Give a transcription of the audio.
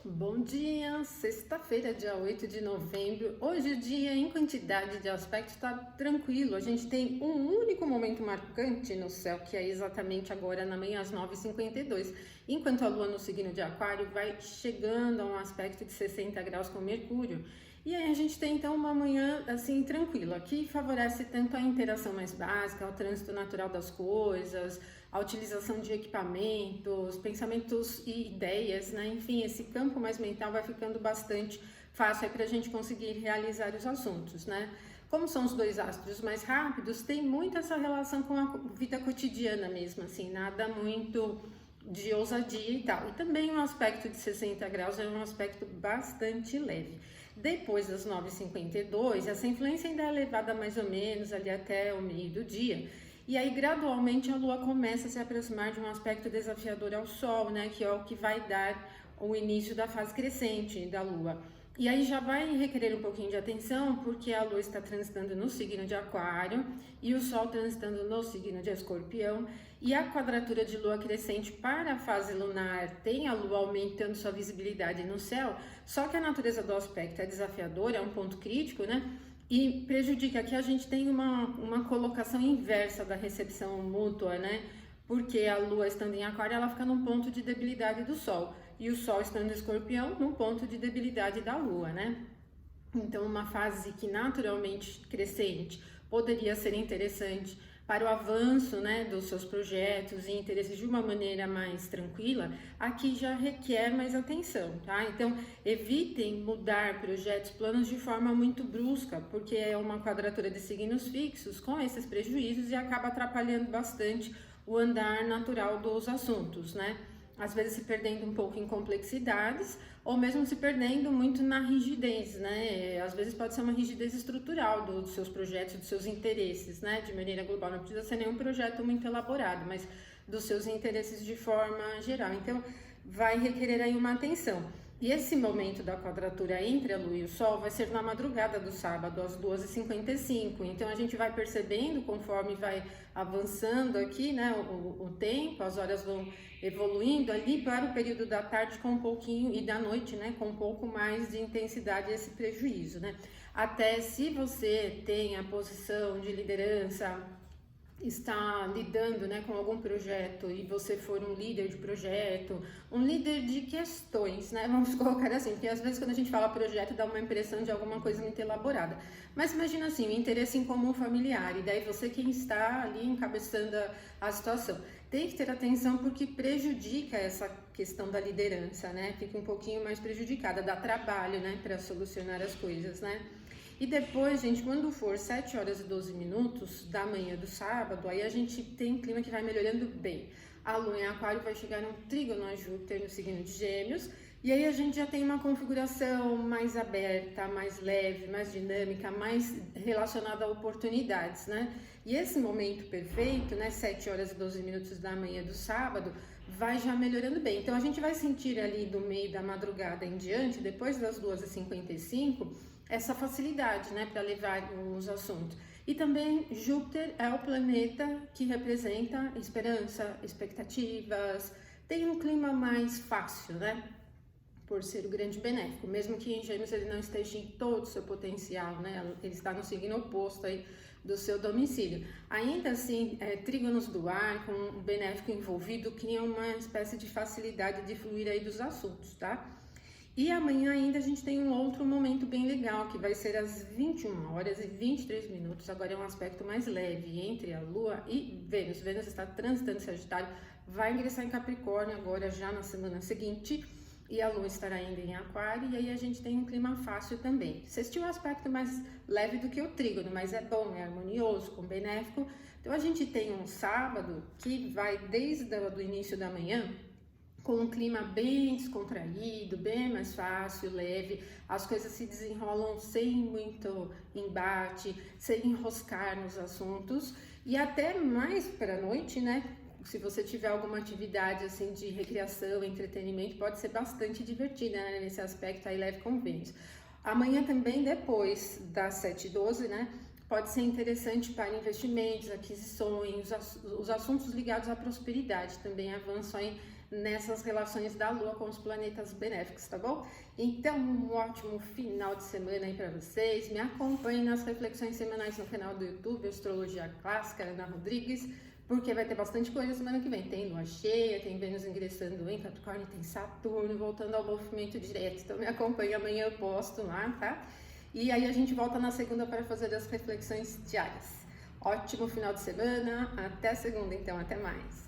Bom dia, sexta-feira, dia 8 de novembro. Hoje o dia em quantidade de aspectos está tranquilo. A gente tem um único momento marcante no céu, que é exatamente agora na manhã às 9h52, enquanto a lua no signo de Aquário vai chegando a um aspecto de 60 graus com Mercúrio. E aí a gente tem então uma manhã assim tranquila, que favorece tanto a interação mais básica, o trânsito natural das coisas, a utilização de equipamentos, pensamentos e ideias, né? Enfim, esse campo mais mental vai ficando bastante fácil para a gente conseguir realizar os assuntos, né? Como são os dois astros mais rápidos, tem muito essa relação com a vida cotidiana mesmo, assim, nada muito de ousadia e tal. E também um aspecto de 60 graus é um aspecto bastante leve. Depois das 9h52, essa influência ainda é levada mais ou menos ali até o meio do dia. E aí, gradualmente, a Lua começa a se aproximar de um aspecto desafiador ao Sol, né? Que é o que vai dar o início da fase crescente da Lua. E aí já vai requerer um pouquinho de atenção, porque a Lua está transitando no signo de Aquário e o Sol transitando no signo de Escorpião. E a quadratura de Lua crescente para a fase lunar tem a Lua aumentando sua visibilidade no céu, só que a natureza do aspecto é desafiadora, é um ponto crítico, né? E prejudica que a gente tem uma colocação inversa da recepção mútua, né? Porque a Lua estando em Aquário, ela fica num ponto de debilidade do Sol, e o Sol estando em Escorpião, num ponto de debilidade da Lua, né? Então, uma fase que naturalmente crescente poderia ser interessante para o avanço, né, dos seus projetos e interesses de uma maneira mais tranquila, aqui já requer mais atenção, tá? Então, evitem mudar projetos, planos de forma muito brusca, porque é uma quadratura de signos fixos com esses prejuízos e acaba atrapalhando bastante o andar natural dos assuntos, né? Às vezes se perdendo um pouco em complexidades, ou mesmo se perdendo muito na rigidez, né? Às vezes pode ser uma rigidez estrutural dos seus projetos, dos seus interesses, né? De maneira global, não precisa ser nenhum projeto muito elaborado, mas dos seus interesses de forma geral. Então, vai requerer aí uma atenção. E esse momento da quadratura entre a Lua e o Sol vai ser na madrugada do sábado, às 2h55. Então, a gente vai percebendo, conforme vai avançando aqui, né, o tempo, as horas vão evoluindo ali para o período da tarde com um pouquinho, e da noite, né, com um pouco mais de intensidade esse prejuízo, né. Até se você tem a posição de liderança, está lidando, né, com algum projeto e você for um líder de projeto, um líder de questões, né, vamos colocar assim, porque às vezes quando a gente fala projeto dá uma impressão de alguma coisa muito elaborada, mas imagina assim, o interesse em comum familiar, e daí você quem está ali encabeçando a situação, tem que ter atenção porque prejudica essa questão da liderança, né, fica um pouquinho mais prejudicada, dá trabalho, né, para solucionar as coisas, né. E depois, gente, quando for 7h12 da manhã do sábado, aí a gente tem um clima que vai melhorando bem. A Lua em Aquário vai chegar num trígono a Júpiter no signo de Gêmeos, e aí a gente já tem uma configuração mais aberta, mais leve, mais dinâmica, mais relacionada a oportunidades, né? E esse momento perfeito, né, 7h12 da manhã do sábado, vai já melhorando bem. Então a gente vai sentir ali do meio da madrugada em diante, depois das 2h55, essa facilidade, né, para levar os assuntos. E também Júpiter é o planeta que representa esperança, expectativas, tem um clima mais fácil, né, por ser o grande benéfico, mesmo que em Gêmeos ele não esteja em todo o seu potencial, né, ele está no signo oposto aí do seu domicílio. Ainda assim, trígonos do ar, com o benéfico envolvido, criam uma espécie de facilidade de fluir aí dos assuntos, tá? E amanhã ainda a gente tem um outro momento bem legal, que vai ser às 21h23, agora é um aspecto mais leve entre a Lua e Vênus. Vênus está transitando Sagitário, vai ingressar em Capricórnio agora já na semana seguinte, e a Lua estará ainda em Aquário, e aí a gente tem um clima fácil também. Sextil é um aspecto mais leve do que o trígono, mas é bom, é harmonioso, com benéfico. Então a gente tem um sábado que vai desde o início da manhã, com um clima bem descontraído, bem mais fácil, leve, as coisas se desenrolam sem muito embate, sem enroscar nos assuntos, e até mais para a noite, né? Se você tiver alguma atividade assim de recreação, entretenimento, pode ser bastante divertida, né? Nesse aspecto aí leve com Vênus. Amanhã também, depois das 7h12, né? Pode ser interessante para investimentos, aquisições, os assuntos ligados à prosperidade também avançam aí nessas relações da Lua com os planetas benéficos, tá bom? Então, um ótimo final de semana aí para vocês. Me acompanhem nas reflexões semanais no canal do YouTube, Astrologia Clássica, Ana Rodrigues, porque vai ter bastante coisa semana que vem. Tem Lua cheia, tem Vênus ingressando em Capricórnio, tem Saturno voltando ao movimento direto. Então, me acompanhe, amanhã eu posto lá, tá? E aí a gente volta na segunda para fazer as reflexões diárias. Ótimo final de semana, até segunda então, até mais!